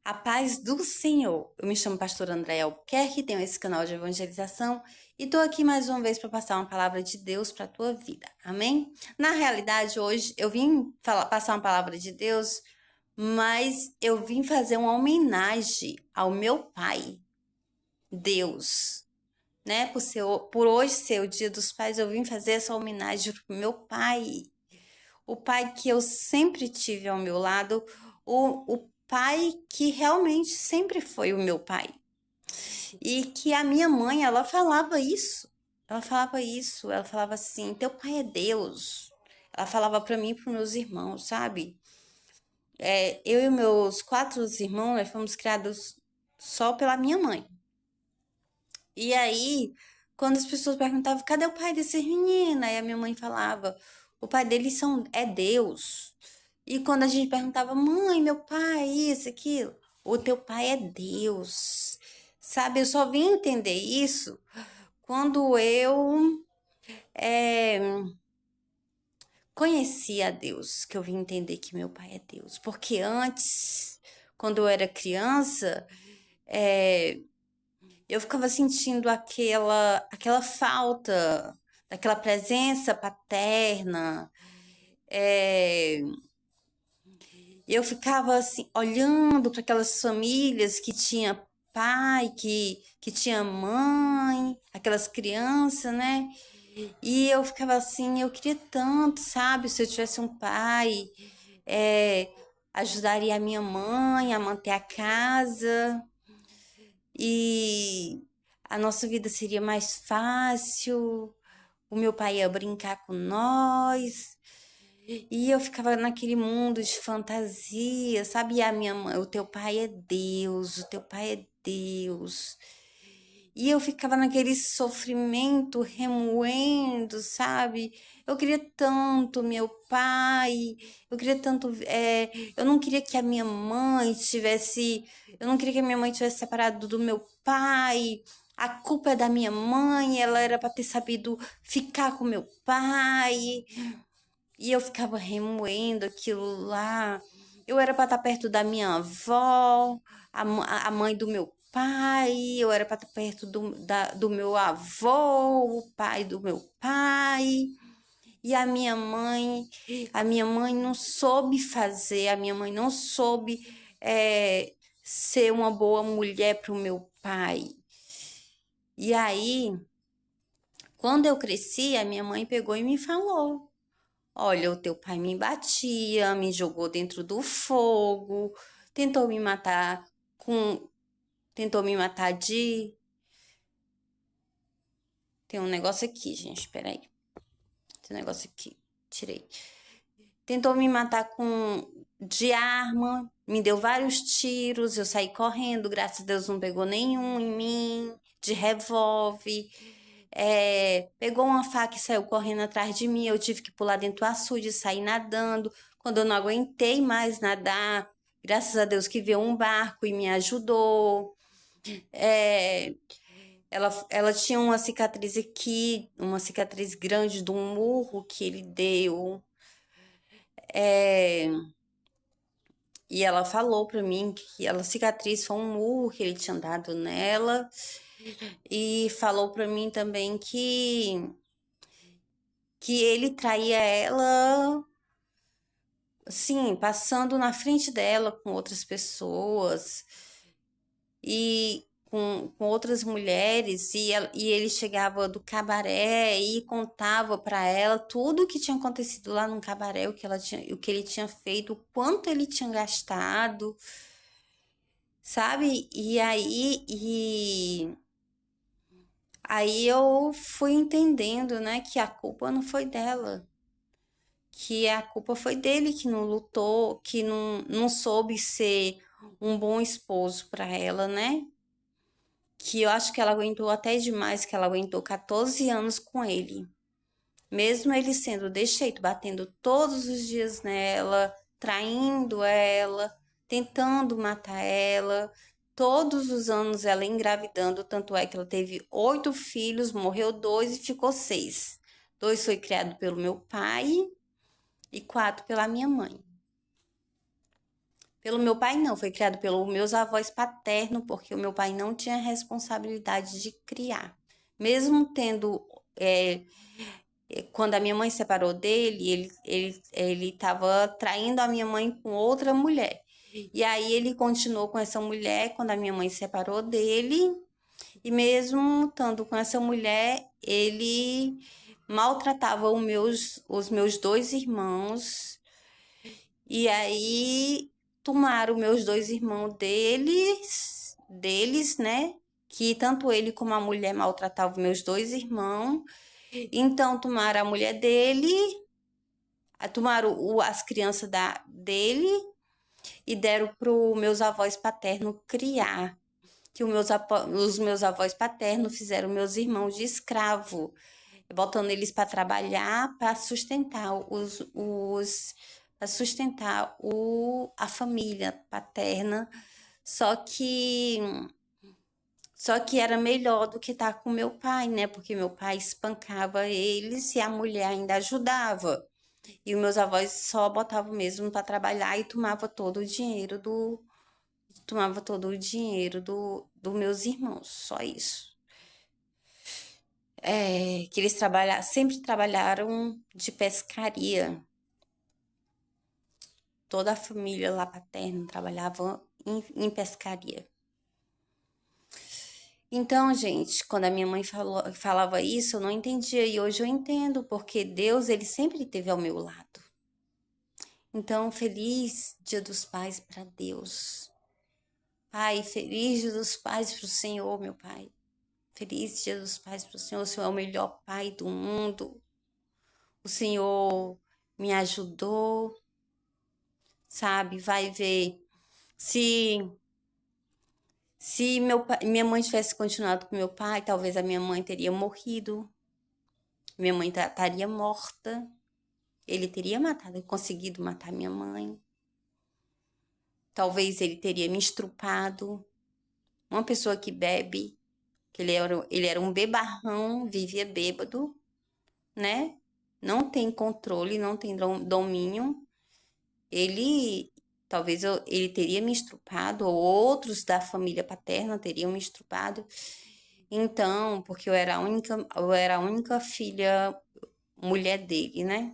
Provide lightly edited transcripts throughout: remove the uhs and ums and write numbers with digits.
A paz do Senhor. Eu me chamo Pastor Andréa Albuquerque, tenho esse canal de evangelização e tô aqui mais uma vez para passar uma palavra de Deus para a tua vida. Amém? Na realidade, hoje eu vim passar uma palavra de Deus, mas eu vim fazer uma homenagem ao meu pai, Deus. Né? Por hoje ser o Dia dos Pais, eu vim fazer essa homenagem pro meu pai. O pai que eu sempre tive ao meu lado, o pai que realmente sempre foi o meu pai. E que a minha mãe, ela falava isso. Ela falava assim: teu pai é Deus. Ela falava para mim e para meus irmãos, sabe? Eu e meus 4 irmãos, nós fomos criados só pela minha mãe. E aí, quando as pessoas perguntavam, cadê o pai dessas meninas? Aí a minha mãe falava, o pai deles é Deus. E quando a gente perguntava, mãe, meu pai, isso, aquilo, o teu pai é Deus. Sabe, eu só vim entender isso quando eu é, conheci a Deus, que eu vim entender que meu pai é Deus. Porque antes, quando eu era criança, eu ficava sentindo aquela falta daquela presença paterna. Eu ficava assim, olhando para aquelas famílias que tinha pai, que tinha mãe, aquelas crianças, né? E eu ficava assim, eu queria tanto, sabe? Se eu tivesse um pai, é, ajudaria a minha mãe a manter a casa e a nossa vida seria mais fácil. O meu pai ia brincar com nós. E eu ficava naquele mundo de fantasia, sabe? E a minha mãe, o teu pai é Deus, o teu pai é Deus. E eu ficava naquele sofrimento, remoendo, sabe? Eu queria tanto meu pai, eu queria tanto. Eu não queria que a minha mãe tivesse. Eu não queria que a minha mãe tivesse separado do meu pai. A culpa é da minha mãe, ela era para ter sabido ficar com meu pai. E eu ficava remoendo aquilo lá. Eu era para estar perto da minha avó, a mãe do meu pai, eu era para estar perto do meu avô, o pai do meu pai. E a minha mãe não soube fazer, a minha mãe não soube ser uma boa mulher para o meu pai. E aí, quando eu cresci, a minha mãe pegou e me falou: olha, o teu pai me batia, me jogou dentro do fogo, tentou me matar com. Tentou me matar de. Tem um negócio aqui, gente, peraí. Tem um negócio aqui, tirei. Tentou me matar de arma, me deu vários tiros, eu saí correndo, graças a Deus não pegou nenhum em mim, de revólver. Pegou uma faca e saiu correndo atrás de mim, eu tive que pular dentro do açude e sair nadando. Quando eu não aguentei mais nadar, graças a Deus que veio um barco e me ajudou. Ela tinha uma cicatriz aqui, uma cicatriz grande de um murro que ele deu. E ela falou pra mim que a cicatriz foi um murro que ele tinha dado nela. E falou pra mim também que ele traía ela, assim, passando na frente dela com outras pessoas e com outras mulheres. E ele chegava do cabaré e contava pra ela tudo o que tinha acontecido lá no cabaré, o que ele tinha feito, o quanto ele tinha gastado, sabe? Aí eu fui entendendo, né, que a culpa não foi dela, que a culpa foi dele que não lutou, que não soube ser um bom esposo para ela, né? Que eu acho que ela aguentou até demais, que ela aguentou 14 anos com ele. Mesmo ele sendo desse jeito, batendo todos os dias nela, traindo ela, tentando matar ela, todos os anos ela engravidando, tanto é que ela teve 8 filhos, morreu 2 e ficou 6. 2 foi criado pelo meu pai e 4 pela minha mãe. Pelo meu pai, não, foi criado pelos meus avós paternos, porque o meu pai não tinha responsabilidade de criar. Mesmo tendo. Quando a minha mãe separou dele, ele estava traindo a minha mãe com outra mulher. E aí ele continuou com essa mulher quando a minha mãe separou dele. E mesmo estando com essa mulher, ele maltratava os meus dois irmãos. E aí tomaram meus dois irmãos deles, né? Que tanto ele como a mulher maltratavam meus dois irmãos. Então tomaram a mulher dele, tomaram as crianças dele e deram para os meus avós paternos criar. Que os meus avós paternos fizeram meus irmãos de escravo, botando eles para trabalhar para sustentar a família paterna. Só que era melhor do que estar com meu pai, né? Porque meu pai espancava eles e a mulher ainda ajudava. E os meus avós só botavam mesmo para trabalhar e tomava todo o dinheiro dos meus irmãos, só isso. Que eles sempre trabalharam de pescaria. Toda a família lá paterna trabalhava em pescaria. Então, gente, quando a minha mãe falava isso, eu não entendia. E hoje eu entendo, porque Deus, ele sempre esteve ao meu lado. Então, feliz Dia dos Pais para Deus. Pai, feliz Dia dos Pais para o Senhor, meu Pai. Feliz Dia dos Pais para o Senhor. O Senhor é o melhor pai do mundo. O Senhor me ajudou, sabe? Vai ver. Se minha mãe tivesse continuado com meu pai, talvez a minha mãe teria morrido. Minha mãe estaria morta. Ele teria conseguido matar minha mãe. Talvez ele teria me estrupado. Uma pessoa que bebe, que ele era um bebarrão, vivia bêbado, né? Não tem controle, não tem domínio. Ele teria me estrupado, ou outros da família paterna teriam me estrupado. Então, porque eu era a única filha mulher dele, né?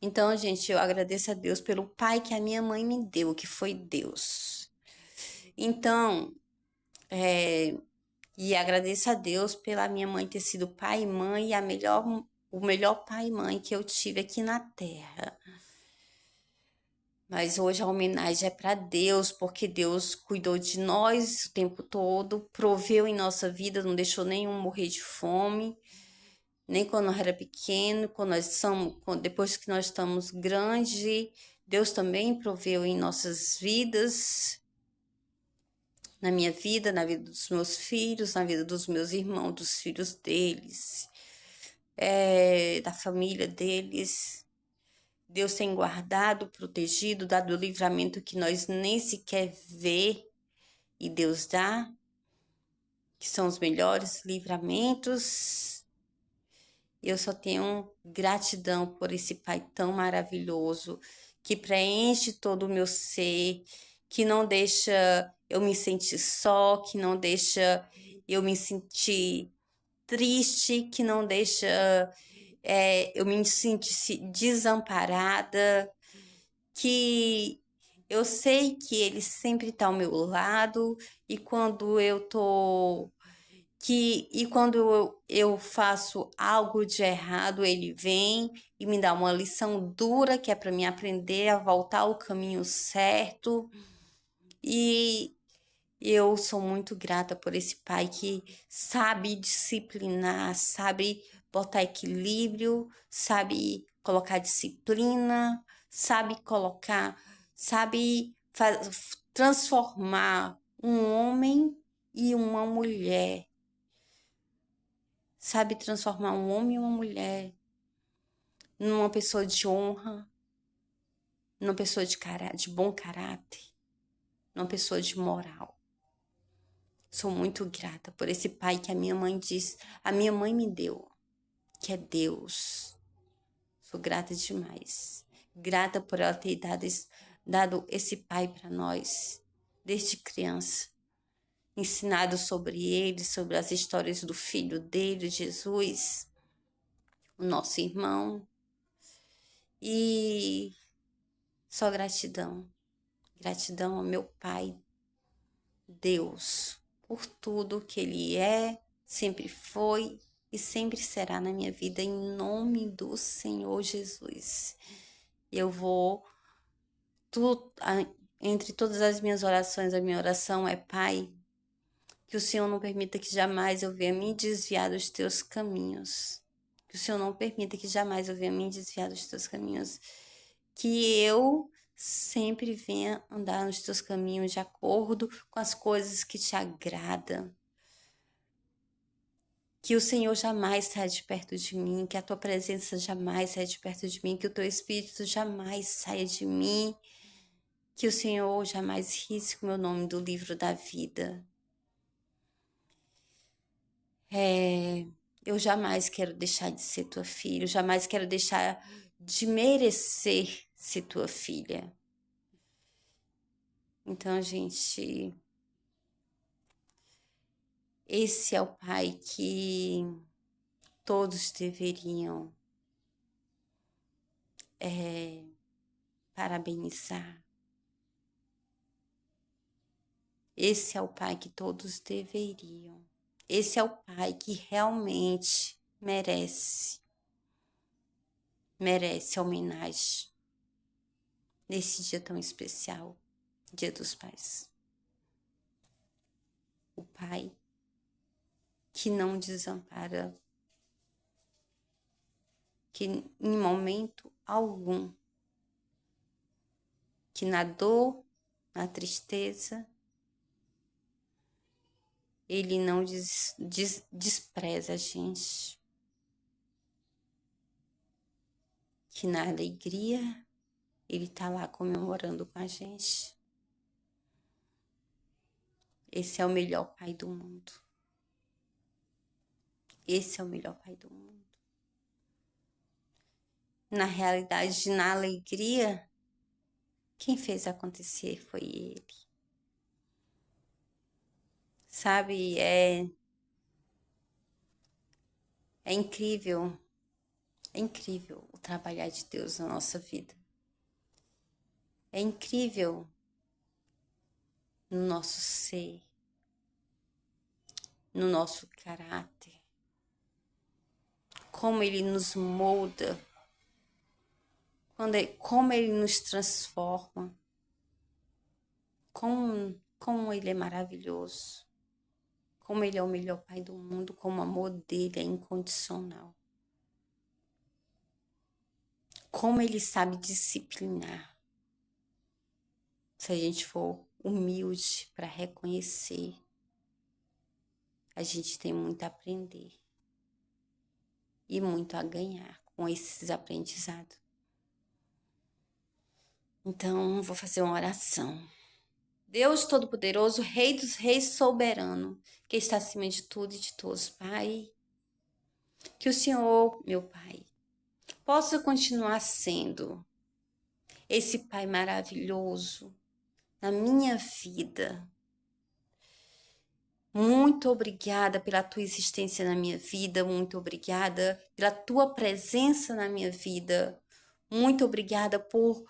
Então, gente, eu agradeço a Deus pelo pai que a minha mãe me deu, que foi Deus. Então, e agradeço a Deus pela minha mãe ter sido pai e mãe e o melhor pai e mãe que eu tive aqui na Terra. Mas hoje a homenagem é para Deus, porque Deus cuidou de nós o tempo todo, proveu em nossa vida, não deixou nenhum morrer de fome, nem quando nós era pequeno, depois que nós estamos grandes, Deus também proveu em nossas vidas, na minha vida, na vida dos meus filhos, na vida dos meus irmãos, dos filhos deles, da família deles. Deus tem guardado, protegido, dado o livramento que nós nem sequer vê e Deus dá, que são os melhores livramentos. Eu só tenho gratidão por esse Pai tão maravilhoso, que preenche todo o meu ser, que não deixa eu me sentir só, que não deixa eu me sentir triste, que não deixa eu me sentir desamparada, que eu sei que ele sempre está ao meu lado e quando eu faço algo de errado, ele vem e me dá uma lição dura que é para mim aprender a voltar ao caminho certo. E eu sou muito grata por esse pai que sabe disciplinar, sabe botar equilíbrio, sabe colocar disciplina, sabe transformar um homem e uma mulher. Sabe transformar um homem e uma mulher numa pessoa de honra, numa pessoa de bom caráter, numa pessoa de moral. Sou muito grata por esse pai que a minha mãe me deu, que é Deus. Sou grata demais. Grata por ela ter dado esse pai para nós, desde criança, ensinado sobre ele, sobre as histórias do filho dele, Jesus, o nosso irmão. E só gratidão. Gratidão ao meu Pai, Deus, por tudo que Ele é, sempre foi e sempre será na minha vida, em nome do Senhor Jesus. Eu vou, entre todas as minhas orações, a minha oração é: Pai, que o Senhor não permita que jamais eu venha me desviar dos teus caminhos. Que o Senhor não permita que jamais eu venha me desviar dos teus caminhos. Que eu sempre venha andar nos teus caminhos de acordo com as coisas que te agradam. Que o Senhor jamais saia de perto de mim, que a tua presença jamais saia de perto de mim, que o teu Espírito jamais saia de mim, que o Senhor jamais risque o meu nome do livro da vida. Eu jamais quero deixar de ser tua filha, eu jamais quero deixar de merecer ser tua filha. Então, gente, esse é o Pai que todos deveriam parabenizar. Esse é o Pai que todos deveriam. Esse é o Pai que realmente merece homenagem nesse dia tão especial, Dia dos Pais. O Pai que não desampara, que em momento algum, que na dor, na tristeza, Ele não despreza a gente. Que na alegria, Ele tá lá comemorando com a gente. Esse é o melhor Pai do mundo. Esse é o melhor Pai do mundo. Na realidade, na alegria, quem fez acontecer foi Ele. Sabe, é incrível. É incrível o trabalhar de Deus na nossa vida. É incrível no nosso ser, no nosso caráter. Como Ele nos molda, como Ele nos transforma. Como Ele é maravilhoso. Como Ele é o melhor Pai do mundo, como o amor dele é incondicional. Como Ele sabe disciplinar. Se a gente for humilde para reconhecer, a gente tem muito a aprender e muito a ganhar com esses aprendizados. Então, vou fazer uma oração. Deus Todo-Poderoso, Rei dos Reis, soberano, que está acima de tudo e de todos, Pai, que o Senhor, meu Pai, possa continuar sendo esse Pai maravilhoso na minha vida. Muito obrigada pela tua existência na minha vida, muito obrigada pela tua presença na minha vida, muito obrigada por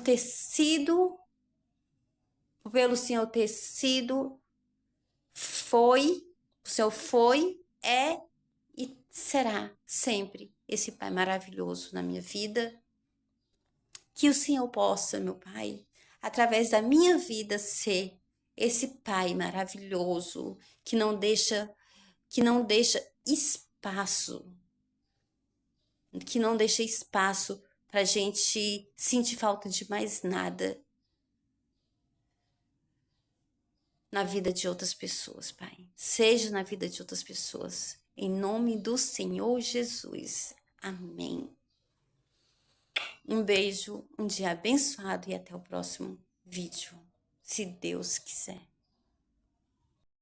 ter sido, pelo Senhor ter sido, o Senhor foi, é e será sempre esse Pai maravilhoso na minha vida. Que o Senhor possa, meu Pai, através da minha vida ser esse Pai maravilhoso que não deixa espaço, para a gente sentir falta de mais nada na vida de outras pessoas, Pai. Seja na vida de outras pessoas. Em nome do Senhor Jesus. Amém. Um beijo, um dia abençoado e até o próximo vídeo, se Deus quiser.